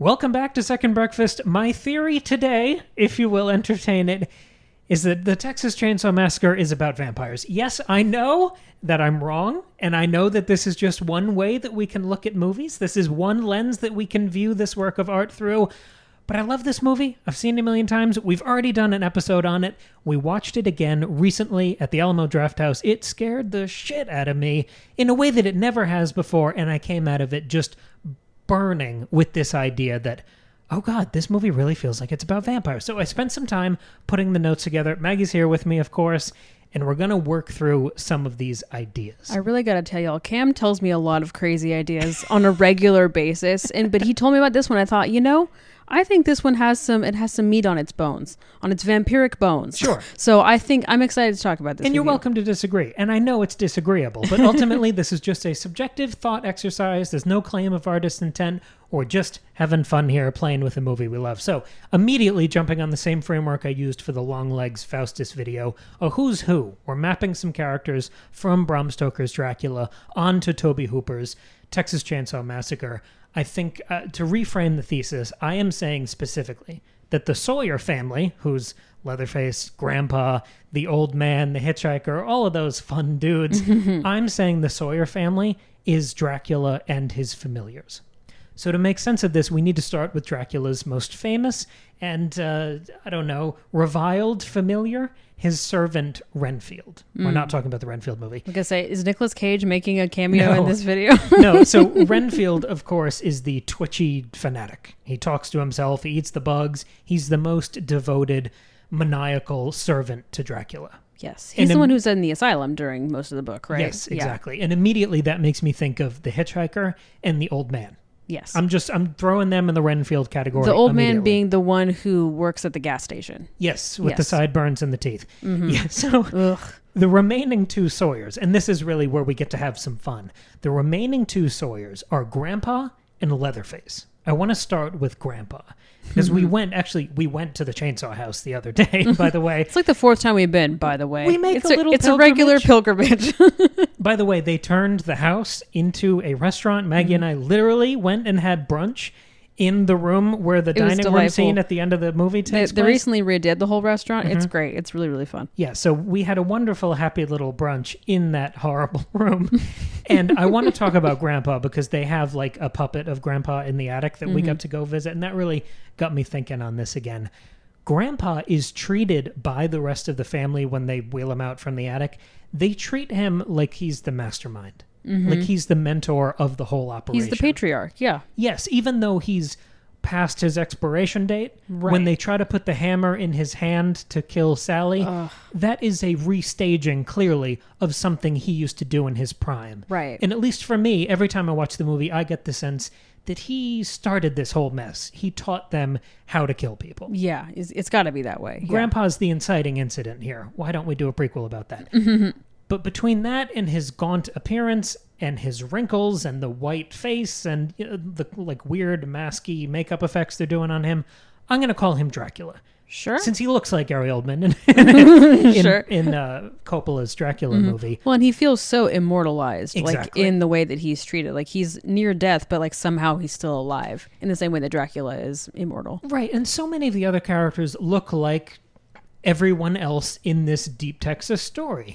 Welcome back to Second Breakfast. My theory today, if you will entertain it, is that the Texas Chainsaw Massacre is about vampires. Yes, I know that I'm wrong, and I know that this is just one way that we can look at movies. This is one lens that we can view this work of art through. But I love this movie. I've seen it a million times. We've already done an episode on it. We watched it again recently at the Alamo Drafthouse. It scared the shit out of me in a way that it never has before, and I came out of it just burning with this idea that, oh God, this movie really feels like it's about vampires. So I spent some time putting the notes together. Maggie's here with me, of course, and we're going to work through some of these ideas. I really got to tell y'all, Cam tells me a lot of crazy ideas on a regular basis, but he told me about this one. I thought, I think this one has some meat on its bones, on its vampiric bones. Sure. So I think I'm excited to talk about this. And you're welcome to disagree. And I know it's disagreeable, but ultimately this is just a subjective thought exercise. There's no claim of artist intent or just having fun here playing with a movie we love. So immediately jumping on the same framework I used for the Long Legs Faustus video, a who's who. We're mapping some characters from Bram Stoker's Dracula onto Tobe Hooper's Texas Chainsaw Massacre. I think to reframe the thesis, I am saying specifically that the Sawyer family, who's Leatherface, Grandpa, the old man, the hitchhiker, all of those fun dudes, I'm saying the Sawyer family is Dracula and his familiars. So to make sense of this, we need to start with Dracula's most famous and, reviled familiar, his servant Renfield. We're not talking about the Renfield movie. Like I say, is Nicolas Cage making a cameo in this video? No, so Renfield, of course, is the twitchy fanatic. He talks to himself, he eats the bugs. He's the most devoted, maniacal servant to Dracula. Yes, he's the one who's in the asylum during most of the book, right? Yes, exactly. Yeah. And immediately that makes me think of the hitchhiker and the old man. Yes. I'm throwing them in the Renfield category. The old man being the one who works at the gas station. Yes, with the sideburns and the teeth. Mm-hmm. Yeah, so the remaining two Sawyers, and this is really where we get to have some fun. The remaining two Sawyers are Grandpa and Leatherface. I want to start with Grandpa. Because we went to the Chainsaw House the other day, by the way. It's like the fourth time we've been, by the way. We make it's a regular pilgrimage. By the way, they turned the house into a restaurant. Maggie and I literally went and had brunch in the room where the dining room scene at the end of the movie takes place. They recently redid the whole restaurant. It's great. It's really, really fun. Yeah, so we had a wonderful, happy little brunch in that horrible room. And I want to talk about Grandpa because they have like a puppet of Grandpa in the attic that we got to go visit. And that really got me thinking on this again. Grandpa is treated by the rest of the family when they wheel him out from the attic. They treat him like he's the mastermind. Like he's the mentor of the whole operation. He's the patriarch, yeah. Yes, even though he's past his expiration date, when they try to put the hammer in his hand to kill Sally, that is a restaging, clearly, of something he used to do in his prime. Right. And at least for me, every time I watch the movie, I get the sense that he started this whole mess. He taught them how to kill people. Yeah, it's got to be that way. Grandpa's the inciting incident here. Why don't we do a prequel about that? But between that and his gaunt appearance and his wrinkles and the white face and the like weird masky makeup effects they're doing on him, I'm going to call him Dracula. Sure. Since he looks like Gary Oldman in Coppola's Dracula movie. Well, and he feels so immortalized, exactly. like in the way that he's treated. Like he's near death, but like somehow he's still alive in the same way that Dracula is immortal. Right. And so many of the other characters look like everyone else in this deep Texas story.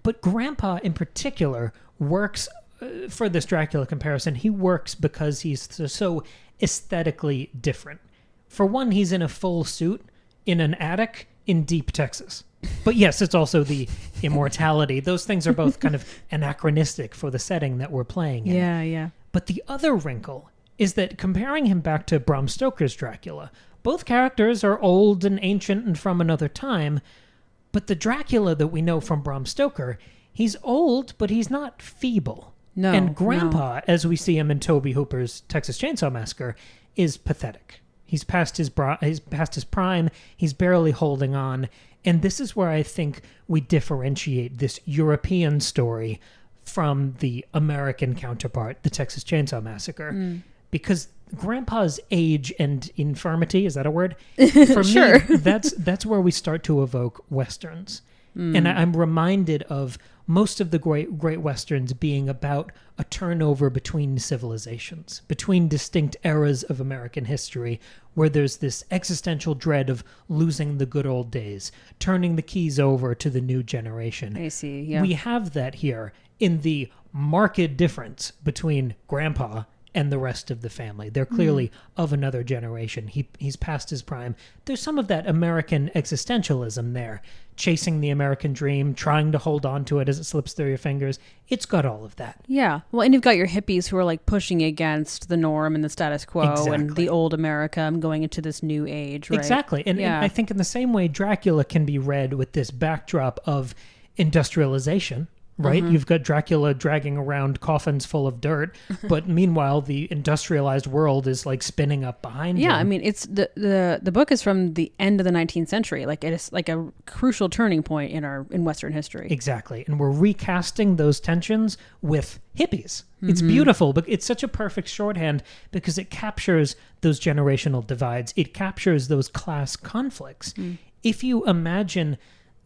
But Grandpa in particular works for this Dracula comparison. He works because he's so aesthetically different. For one, he's in a full suit in an attic in deep Texas. But yes, it's also the immortality. Those things are both kind of anachronistic for the setting that we're playing in. Yeah. But the other wrinkle is that comparing him back to Bram Stoker's Dracula, both characters are old and ancient and from another time, but the Dracula that we know from Bram Stoker, he's old, but he's not feeble. No. And Grandpa, as we see him in Tobe Hooper's Texas Chainsaw Massacre, is pathetic. He's past his prime. He's barely holding on. And this is where I think we differentiate this European story from the American counterpart, the Texas Chainsaw Massacre. Because Grandpa's age and infirmity, is that a word? For Sure. me, that's where we start to evoke Westerns. And I'm reminded of most of the great westerns being about a turnover between civilizations, between distinct eras of American history, where there's this existential dread of losing the good old days, turning the keys over to the new generation. I see, yeah. We have that here in the marked difference between Grandpa and the rest of the family. They're clearly of another generation. He's past his prime. There's some of that American existentialism there, chasing the American dream, trying to hold on to it as it slips through your fingers. It's got all of that. Yeah. Well, and you've got your hippies who are like pushing against the norm and the status quo and the old America and going into this new age, right? Exactly. And I think in the same way, Dracula can be read with this backdrop of industrialization, right? You've got Dracula dragging around coffins full of dirt, but meanwhile, the industrialized world is like spinning up behind him. Yeah, I mean, it's the book is from the end of the 19th century. Like, it is like a crucial turning point in Western history. Exactly. And we're recasting those tensions with hippies. It's beautiful, but it's such a perfect shorthand because it captures those generational divides. It captures those class conflicts. If you imagine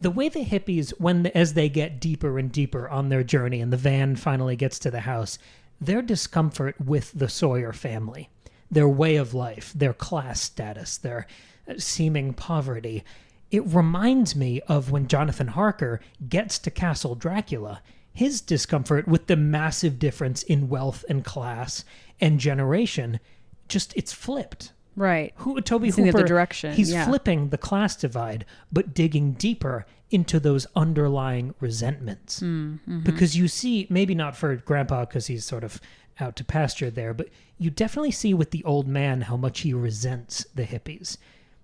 the way the hippies, as they get deeper and deeper on their journey and the van finally gets to the house, their discomfort with the Sawyer family, their way of life, their class status, their seeming poverty, it reminds me of when Jonathan Harker gets to Castle Dracula, his discomfort with the massive difference in wealth and class and generation, it's flipped. Right. Tobe He's Hooper, in the other direction. He's flipping the class divide, but digging deeper into those underlying resentments. Because you see, maybe not for Grandpa because he's sort of out to pasture there, but you definitely see with the old man how much he resents the hippies.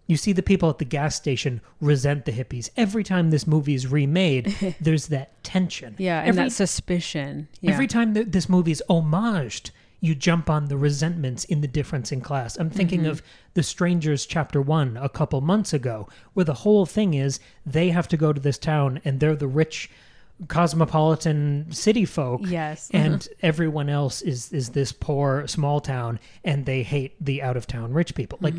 You see the people at the gas station resent the hippies. Every time this movie is remade, there's that tension. Yeah, and that suspicion. Yeah. Every time this movie's homaged, you jump on the resentments in the difference in class. I'm thinking of The Strangers Chapter 1 a couple months ago, where the whole thing is they have to go to this town and they're the rich cosmopolitan city folk. Yes. And everyone else is this poor small town and they hate the out-of-town rich people. Like,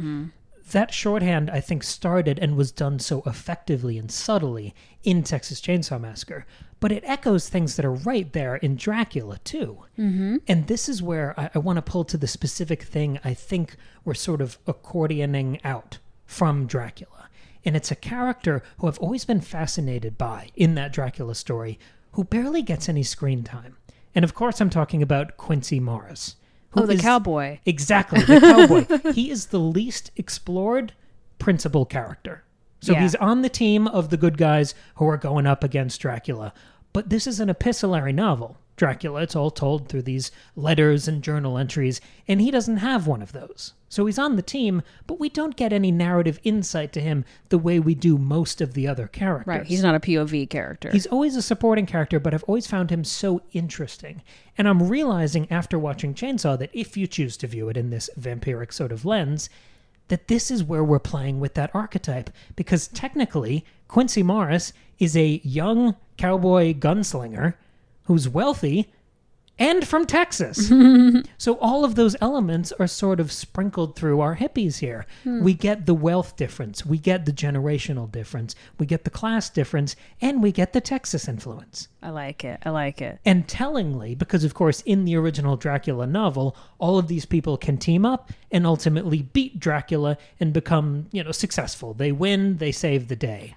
that shorthand, I think, started and was done so effectively and subtly in Texas Chainsaw Massacre. But it echoes things that are right there in Dracula, too. And this is where I want to pull to the specific thing I think we're sort of accordioning out from Dracula. And it's a character who I've always been fascinated by in that Dracula story, who barely gets any screen time. And of course, I'm talking about Quincey Morris. The cowboy. Exactly, the cowboy. He is the least explored principal character. So he's on the team of the good guys who are going up against Dracula. But this is an epistolary novel, Dracula. It's all told through these letters and journal entries, and he doesn't have one of those. So he's on the team, but we don't get any narrative insight to him the way we do most of the other characters. Right, he's not a POV character. He's always a supporting character, but I've always found him so interesting. And I'm realizing after watching Chainsaw that if you choose to view it in this vampiric sort of lens, that this is where we're playing with that archetype. Because technically, Quincey Morris is a young cowboy gunslinger who's wealthy and from Texas. So all of those elements are sort of sprinkled through our hippies here. We get the wealth difference. We get the generational difference. We get the class difference. And we get the Texas influence. I like it. And tellingly, because of course in the original Dracula novel, all of these people can team up and ultimately beat Dracula and become, successful. They win, they save the day.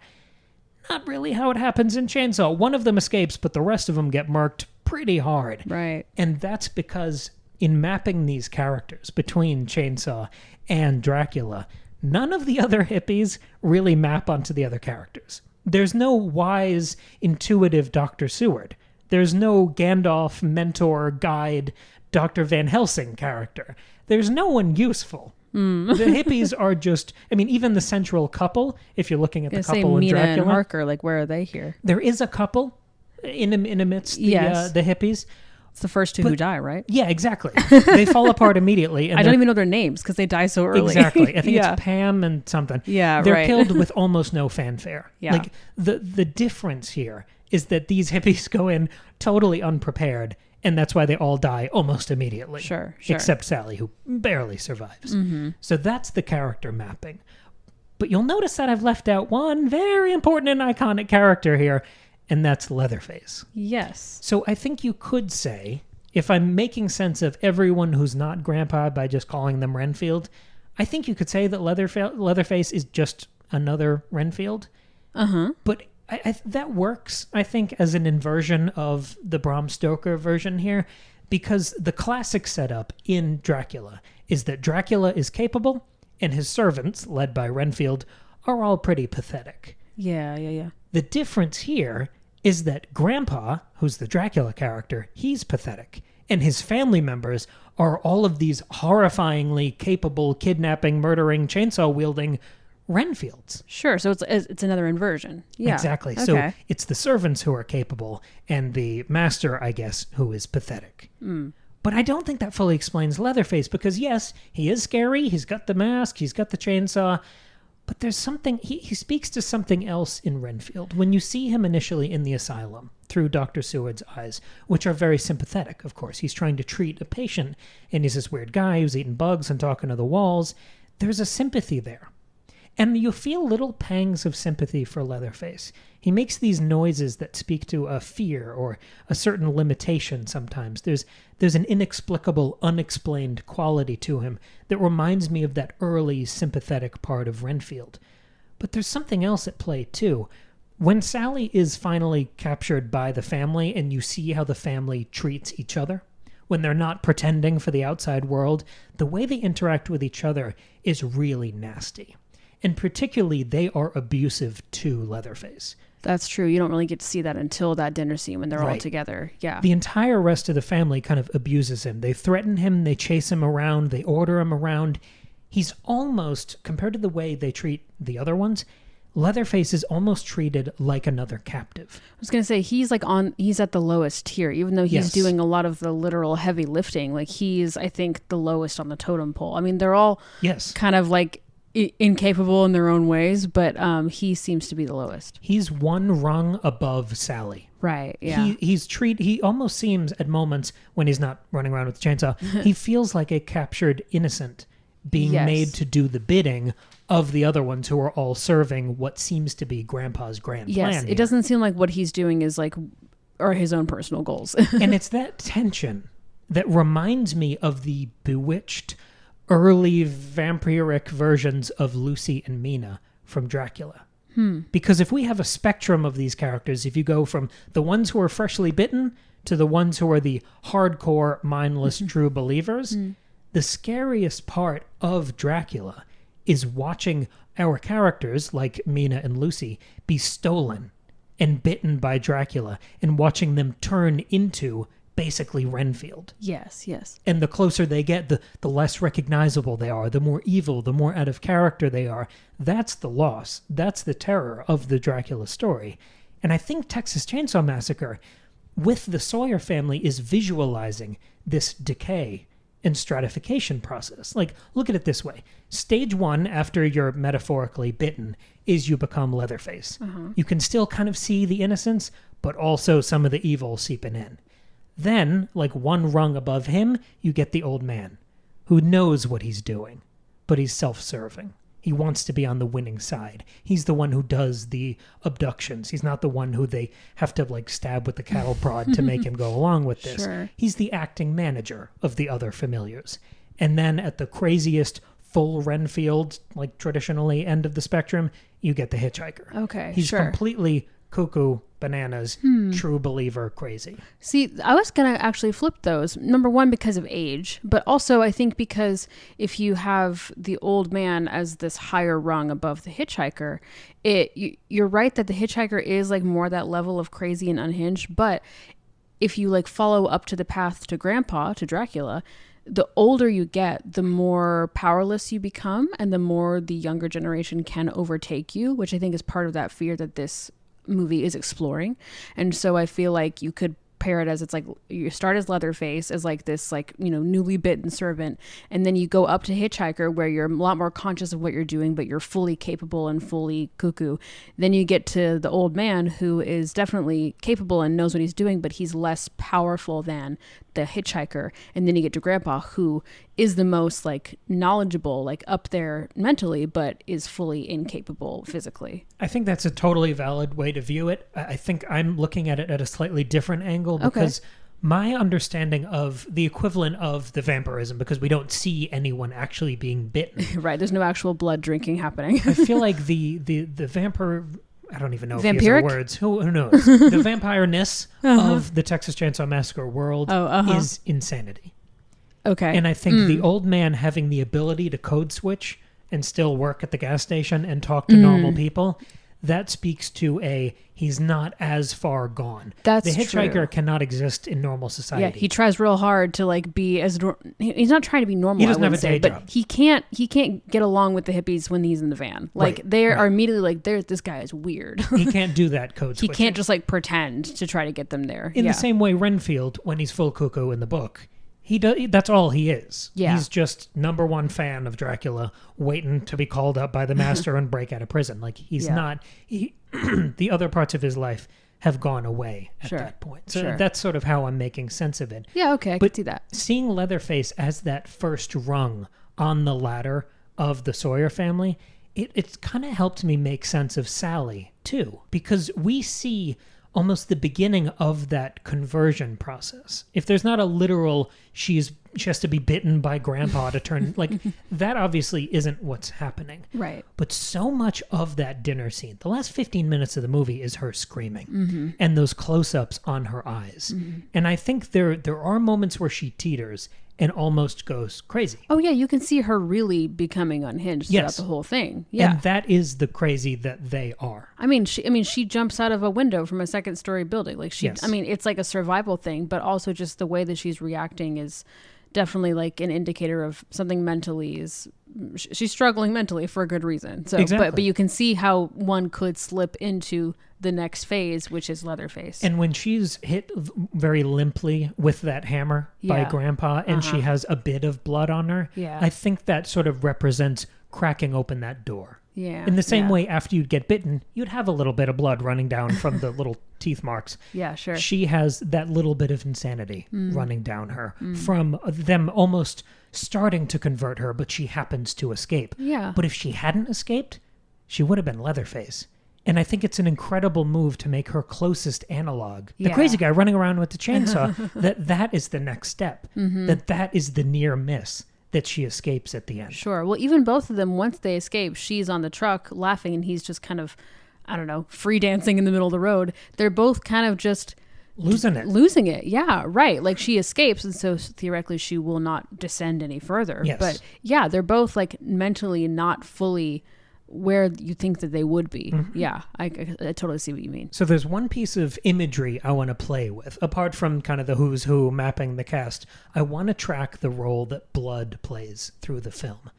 Not really how it happens in Chainsaw. One of them escapes, but the rest of them get murked pretty hard. Right. And that's because in mapping these characters between Chainsaw and Dracula, none of the other hippies really map onto the other characters. There's no wise, intuitive Dr. Seward. There's no Gandalf, mentor, guide, Dr. Van Helsing character. There's no one useful. The hippies are just, even the central couple, if you're looking at the couple in Mina Dracula. and Harker, like, where are they here? There is a couple in amidst the hippies. It's the first two who die, right? Yeah, exactly. They fall apart immediately. And I don't even know their names because they die so early. Exactly. I think it's Pam and something. Yeah, They're killed with almost no fanfare. Yeah. Like, the difference here is that these hippies go in totally unprepared, and that's why they all die almost immediately. Sure. Except Sally, who barely survives. So that's the character mapping. But you'll notice that I've left out one very important and iconic character here, and that's Leatherface. Yes. So I think you could say, if I'm making sense of everyone who's not Grandpa by just calling them Renfield, I think you could say that Leatherface is just another Renfield. But that works, I think, as an inversion of the Bram Stoker version here, because the classic setup in Dracula is that Dracula is capable, and his servants, led by Renfield, are all pretty pathetic. Yeah. The difference here is that Grandpa, who's the Dracula character, he's pathetic, and his family members are all of these horrifyingly capable, kidnapping, murdering, chainsaw-wielding Renfields. Sure, so it's another inversion. Yeah. Exactly. Okay. So it's the servants who are capable, and the master, I guess, who is pathetic. But I don't think that fully explains Leatherface, because yes, he is scary, he's got the mask, he's got the chainsaw, but there's something, he speaks to something else in Renfield. When you see him initially in the asylum, through Dr. Seward's eyes, which are very sympathetic, of course. He's trying to treat a patient, and he's this weird guy who's eating bugs and talking to the walls. There's a sympathy there. And you feel little pangs of sympathy for Leatherface. He makes these noises that speak to a fear or a certain limitation sometimes. There's an inexplicable, unexplained quality to him that reminds me of that early sympathetic part of Renfield. But there's something else at play, too. When Sally is finally captured by the family and you see how the family treats each other, when they're not pretending for the outside world, the way they interact with each other is really nasty. And particularly, they are abusive to Leatherface. That's true. You don't really get to see that until that dinner scene when they're all together. Yeah. The entire rest of the family kind of abuses him. They threaten him, they chase him around, they order him around. He's almost, compared to the way they treat the other ones, Leatherface is almost treated like another captive. I was going to say, he's at the lowest tier, even though he's doing a lot of the literal heavy lifting. Like, he's, I think, the lowest on the totem pole. I mean, they're all kind of like incapable in their own ways, but he seems to be the lowest. He's one rung above Sally. Right, yeah. He almost seems at moments when he's not running around with the chainsaw, he feels like a captured innocent being made to do the bidding of the other ones who are all serving what seems to be Grandpa's grand plan. Yes, it doesn't seem like what he's doing is like, or his own personal goals. And it's that tension that reminds me of the bewitched early vampiric versions of Lucy and Mina from Dracula. Because if we have a spectrum of these characters, if you go from the ones who are freshly bitten to the ones who are the hardcore, mindless, true believers, the scariest part of Dracula is watching our characters, like Mina and Lucy, be stolen and bitten by Dracula, and watching them turn into basically Renfield. Yes. And the closer they get, the less recognizable they are, the more evil, the more out of character they are. That's the loss. That's the terror of the Dracula story. And I think Texas Chainsaw Massacre, with the Sawyer family, is visualizing this decay and stratification process. Like, look at it this way. Stage one, after you're metaphorically bitten, is you become Leatherface. You can still kind of see the innocence, but also some of the evil seeping in. Then, like one rung above him, you get the old man, who knows what he's doing, but he's self-serving. He wants to be on the winning side. He's the one who does the abductions. He's not the one who they have to like stab with the cattle prod to make him go along with this. Sure. He's the acting manager of the other familiars. And then at the craziest full Renfield, like traditionally end of the spectrum, you get the hitchhiker. Okay, He's completely cuckoo, bananas, true believer, crazy. See, I was going to actually flip those. Number one, because of age, but also I think because if you have the old man as this higher rung above the hitchhiker, you're right that the hitchhiker is like more that level of crazy and unhinged, but if you like follow up to the path to Grandpa, to Dracula, the older you get, the more powerless you become, and the more the younger generation can overtake you, which I think is part of that fear that this movie is exploring. And so I feel like you could pair it as, it's like you start as Leatherface as like this, like, you know, newly bitten servant, and then you go up to hitchhiker where you're a lot more conscious of what you're doing, but you're fully capable and fully cuckoo. Then you get to the old man, who is definitely capable and knows what he's doing, but he's less powerful than the hitchhiker, and then you get to Grandpa, who is the most like knowledgeable, like up there mentally, but is fully incapable physically. I think that's a totally valid way to view it. I think I'm looking at it at a slightly different angle because my understanding of the equivalent of the vampirism, because we don't see anyone actually being bitten. Right. There's no actual blood drinking happening. I feel like the vampire, I don't even know if Vampiric? these are words. Who knows? The vampireness of the Texas Chainsaw Massacre world is insanity. Okay. And I think the old man having the ability to code switch and still work at the gas station and talk to normal people, that speaks to he's not as far gone. That's the hitchhiker true. Cannot exist in normal society. Yeah, he tries real hard to like be as he's not trying to be normal. He doesn't have a day but job. He can't get along with the hippies when he's in the van. Like they are immediately like, this guy is weird. He can't do that code He switching. can't just like pretend to try to get them there. In the same way Renfield, when he's full cuckoo in the book, that's all he is. Yeah. He's just number one fan of Dracula, waiting to be called up by the master and break out of prison. Like he's not. The other parts of his life have gone away at that point. So that's sort of how I'm making sense of it. Yeah. Okay, I can see that. Seeing Leatherface as that first rung on the ladder of the Sawyer family, it kind of helped me make sense of Sally too, because we see almost the beginning of that conversion process. If there's not a literal she has to be bitten by Grandpa to turn, like that obviously isn't what's happening. Right. But so much of that dinner scene, the last 15 minutes of the movie is her screaming and those close-ups on her eyes. And I think there are moments where she teeters and almost goes crazy. Oh yeah, you can see her really becoming unhinged throughout the whole thing. Yeah. And that is the crazy that they are. I mean, she jumps out of a window from a second-story building. Like I mean, it's like a survival thing, but also just the way that she's reacting is definitely like an indicator of something mentally she's struggling mentally for a good reason. So, but you can see how one could slip into the next phase, which is Leatherface. And when she's hit very limply with that hammer by Grandpa and she has a bit of blood on her, I think that sort of represents cracking open that door. Yeah. In the same way, after you'd get bitten, you'd have a little bit of blood running down from the little teeth marks. Yeah, sure. She has that little bit of insanity running down her from them almost starting to convert her, but she happens to escape. Yeah. But if she hadn't escaped, she would have been Leatherface. And I think it's an incredible move to make her closest analog, the crazy guy running around with the chainsaw, that is the next step, that is the near miss, that she escapes at the end. Sure. Well, even both of them, once they escape, she's on the truck laughing and he's just kind of, I don't know, free dancing in the middle of the road. They're both kind of just losing it. Yeah, right. Like she escapes, and so theoretically she will not descend any further. Yes. But yeah, they're both like mentally not fully where you think that they would be. Yeah, I totally see what you mean. So there's one piece of imagery I want to play with. Apart from kind of the who's who mapping the cast, I want to track the role that blood plays through the film.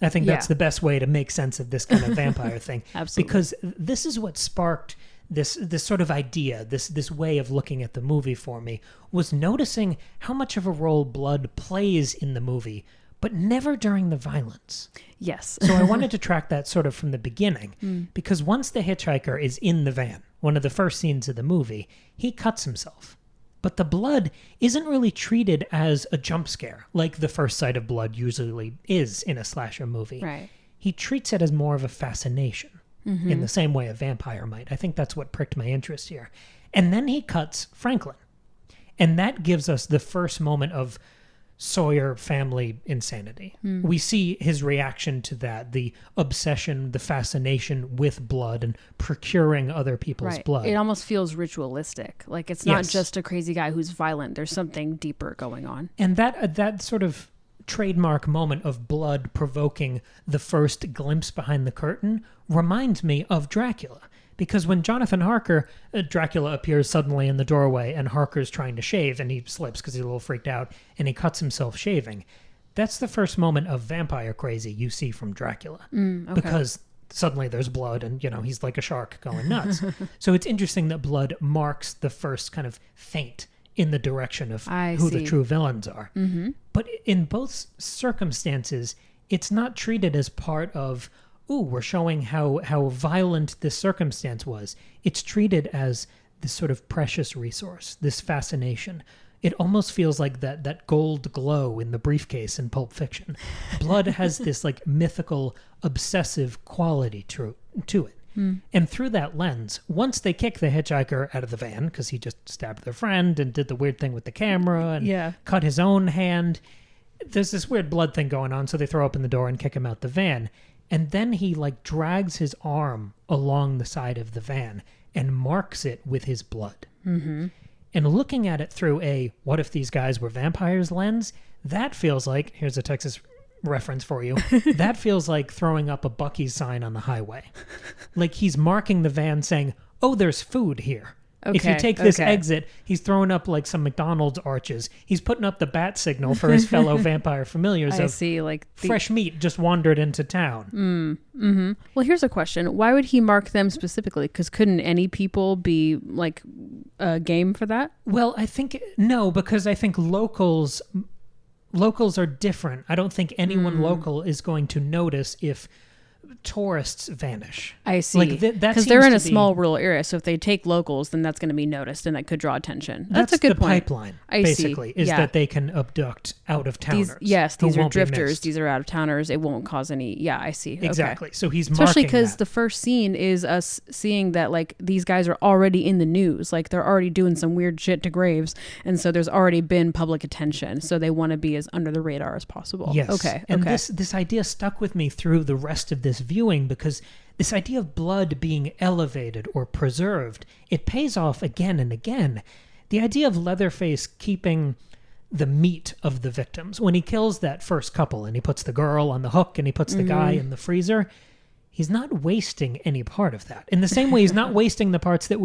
I think that's the best way to make sense of this kind of vampire thing. Absolutely. Because this is what sparked this sort of idea, this way of looking at the movie for me, was noticing how much of a role blood plays in the movie, but never during the violence. Yes. So I wanted to track that sort of from the beginning, because once the hitchhiker is in the van, one of the first scenes of the movie, he cuts himself. But the blood isn't really treated as a jump scare, like the first sight of blood usually is in a slasher movie. Right. He treats it as more of a fascination, in the same way a vampire might. I think that's what pricked my interest here. And then he cuts Franklin. And that gives us the first moment of Sawyer family insanity. We see his reaction to that, the obsession, the fascination with blood and procuring other people's blood. It almost feels ritualistic. Like it's not just a crazy guy who's violent. There's something deeper going on. And that sort of trademark moment of blood provoking the first glimpse behind the curtain reminds me of Dracula. Because when Jonathan Harker, Dracula appears suddenly in the doorway and Harker's trying to shave and he slips because he's a little freaked out and he cuts himself shaving, that's the first moment of vampire crazy you see from Dracula. Okay. Because suddenly there's blood and, he's like a shark going nuts. So it's interesting that blood marks the first kind of feint in the direction of who the true villains are. But in both circumstances, it's not treated as part of, we're showing how violent this circumstance was. It's treated as this sort of precious resource, this fascination. it almost feels like that gold glow in the briefcase in Pulp Fiction. Blood has this like mythical, obsessive quality to it. And through that lens, once they kick the hitchhiker out of the van, because he just stabbed their friend and did the weird thing with the camera and cut his own hand, there's this weird blood thing going on, so they throw open the door and kick him out the van. And then he like drags his arm along the side of the van and marks it with his blood. And looking at it through a what if these guys were vampires lens, that feels like, here's a Texas reference for you, that feels like throwing up a Buc-ee's sign on the highway. Like he's marking the van saying, oh, there's food here. Okay, if you take this exit, he's throwing up like some McDonald's arches. He's putting up the bat signal for his fellow vampire familiars. I see, like fresh meat just wandered into town. Well, here's a question: why would he mark them specifically? Because couldn't any people be like game for that? Well, I think no, because I think locals are different. I don't think anyone local is going to notice if tourists vanish. I see. Like because they're in a small rural area, so if they take locals, then that's going to be noticed, and that could draw attention. That's a good point. Pipeline, basically, is that they can abduct out-of-towners. These are drifters. These are out-of-towners. It won't cause any... Yeah, I see. Exactly. Okay. So he's especially because that. The first scene is us seeing that like these guys are already in the news. Like they're already doing some weird shit to graves, and so there's already been public attention. So they want to be as under the radar as possible. Yes. Okay. And this idea stuck with me through the rest of this viewing, because this idea of blood being elevated or preserved, it pays off again and again. The idea of Leatherface keeping the meat of the victims. When he kills that first couple and he puts the girl on the hook and he puts the guy in the freezer, he's not wasting any part of that. In the same way, he's not wasting the parts that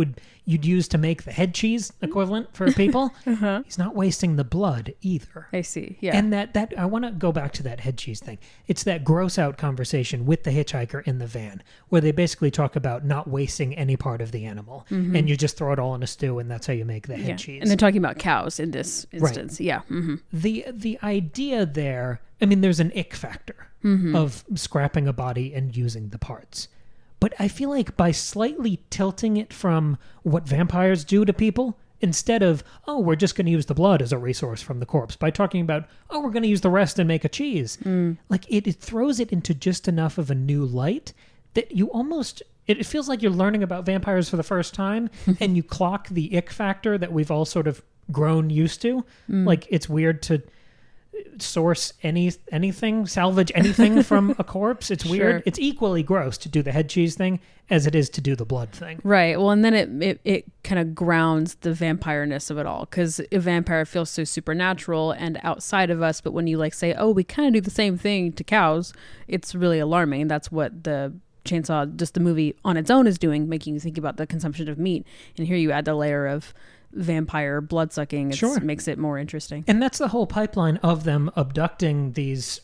you'd use to make the head cheese equivalent for people. He's not wasting the blood either. I see. Yeah. And that I want to go back to that head cheese thing. It's that gross out conversation with the hitchhiker in the van where they basically talk about not wasting any part of the animal, and you just throw it all in a stew, and that's how you make the head cheese. And they're talking about cows in this instance. Right. Yeah. The idea there, I mean, there's an ick factor of scrapping a body and using the parts. But I feel like by slightly tilting it from what vampires do to people, instead of, oh, we're just going to use the blood as a resource from the corpse, by talking about, oh, we're going to use the rest and make a cheese. Like it throws it into just enough of a new light that you almost... It feels like you're learning about vampires for the first time, and you clock the ick factor that we've all sort of grown used to. Like it's weird to source anything, salvage anything from a corpse. It's weird. Sure. It's equally gross to do the head cheese thing as it is to do the blood thing. Right. Well, and then it kind of grounds the vampireness of it all, because a vampire feels so supernatural and outside of us. But when you like say, oh, we kind of do the same thing to cows, it's really alarming. That's what the Chainsaw, just the movie on its own, is doing, making you think about the consumption of meat. And here you add the layer of vampire blood sucking. It makes it more interesting. And that's the whole pipeline of them abducting these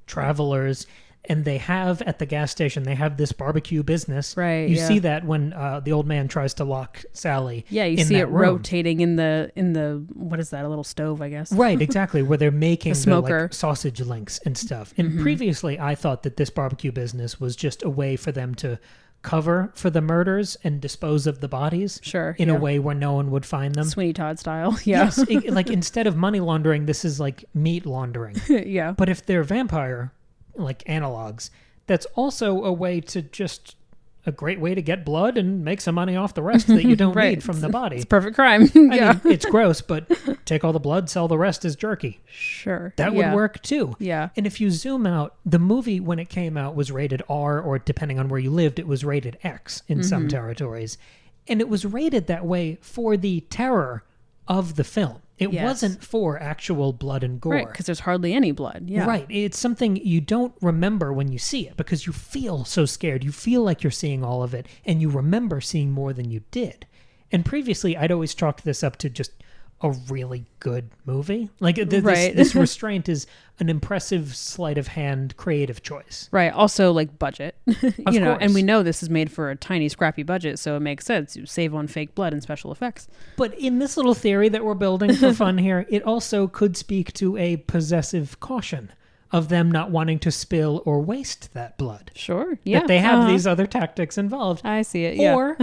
travelers. And they have, at the gas station, they have this barbecue business. Right. You see that when the old man tries to lock Sally. Yeah, you see it rotating in the what is that? A little stove, I guess. Right, exactly. Where they're making the like, sausage links and stuff. And previously, I thought that this barbecue business was just a way for them to cover for the murders and dispose of the bodies. Sure. In a way where no one would find them. Sweeney Todd style. Yeah. Yes. Like instead of money laundering, this is like meat laundering. Yeah. But if they're vampire, like analogs, that's also a way to just a great way to get blood and make some money off the rest that you don't need from the body. It's perfect crime. I mean, it's gross, but take all the blood, sell the rest as jerky. Sure. That would work too. Yeah. And if you zoom out, the movie when it came out was rated R, or depending on where you lived, it was rated X in some territories. And it was rated that way for the terror of the film. It wasn't for actual blood and gore. Right, because there's hardly any blood. Yeah. Right. It's something you don't remember when you see it because you feel so scared. You feel like you're seeing all of it, and you remember seeing more than you did. And previously, I'd always chalked this up to just a really good movie. Like this restraint is an impressive sleight of hand creative choice. Right. Also like budget, Of know, course. and we know this is made for a tiny scrappy budget. So it makes sense. You save on fake blood and special effects. But in this little theory that we're building for fun here, it also could speak to a possessive caution of them not wanting to spill or waste that blood. Sure. Yeah. That they have these other tactics involved. I see it. Yeah. Or,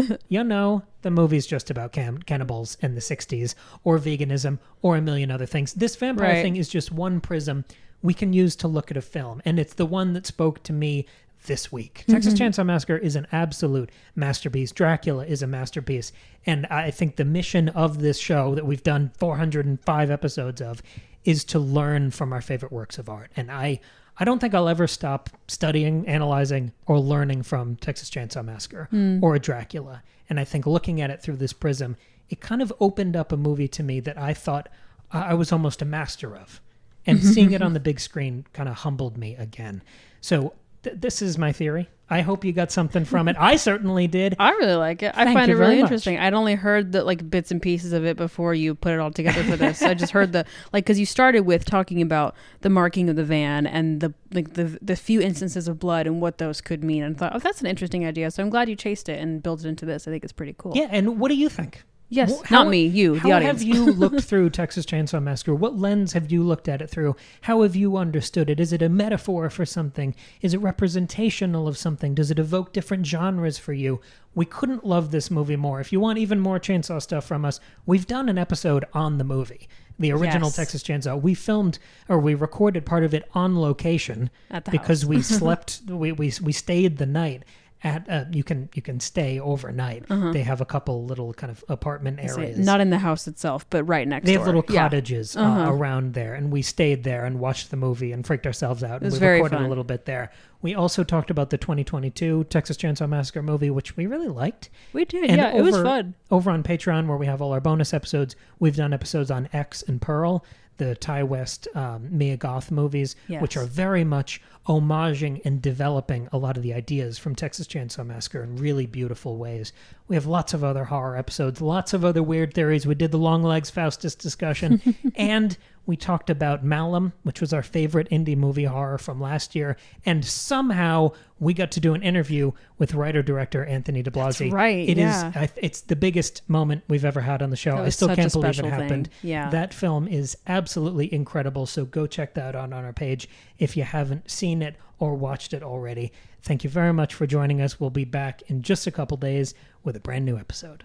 the movie's just about cannibals in the 60s, or veganism, or a million other things. This vampire thing is just one prism we can use to look at a film. And it's the one that spoke to me this week. Texas Chainsaw Massacre is an absolute masterpiece. Dracula is a masterpiece. And I think the mission of this show that we've done 405 episodes of is to learn from our favorite works of art. And I don't think I'll ever stop studying, analyzing, or learning from Texas Chainsaw Massacre or Dracula. And I think looking at it through this prism, it kind of opened up a movie to me that I thought I was almost a master of. And seeing it on the big screen kind of humbled me again. So this is my theory. I hope you got something from it. I certainly did. I really like it. I find it really interesting. I'd only heard the bits and pieces of it before you put it all together for this. I just heard because you started with talking about the marking of the van and the few instances of blood and what those could mean, and thought, that's an interesting idea. So I'm glad you chased it and built it into this. I think it's pretty cool. Yeah. And what do you think? Yes, not me, you, the audience. How have you looked through Texas Chainsaw Massacre? What lens have you looked at it through? How have you understood it? Is it a metaphor for something? Is it representational of something? Does it evoke different genres for you? We couldn't love this movie more. If you want even more Chainsaw stuff from us, we've done an episode on the movie. The original Texas Chainsaw. We recorded part of it on location at the because house. we slept, we stayed the night. You can stay overnight. They have a couple little kind of apartment areas. Not in the house itself, but right next door. They have little cottages around there, and we stayed there and watched the movie and freaked ourselves out. And we recorded a little bit there. We also talked about the 2022 Texas Chainsaw Massacre movie, which we really liked. We did, and it was fun. Over on Patreon, where we have all our bonus episodes, we've done episodes on X and Pearl, the Ty West Mia Goth movies, which are very much homaging and developing a lot of the ideas from Texas Chainsaw Massacre in really beautiful ways. We have lots of other horror episodes, lots of other weird theories. We did the Long Legs Faustus discussion, and we talked about Malum, which was our favorite indie movie horror from last year, and somehow we got to do an interview with writer-director Anthony DeBlasi. That's right, It's the biggest moment we've ever had on the show. I still can't believe it happened. Yeah. That film is absolutely incredible, so go check that out on our page if you haven't seen it or watched it already. Thank you very much for joining us. We'll be back in just a couple days with a brand new episode.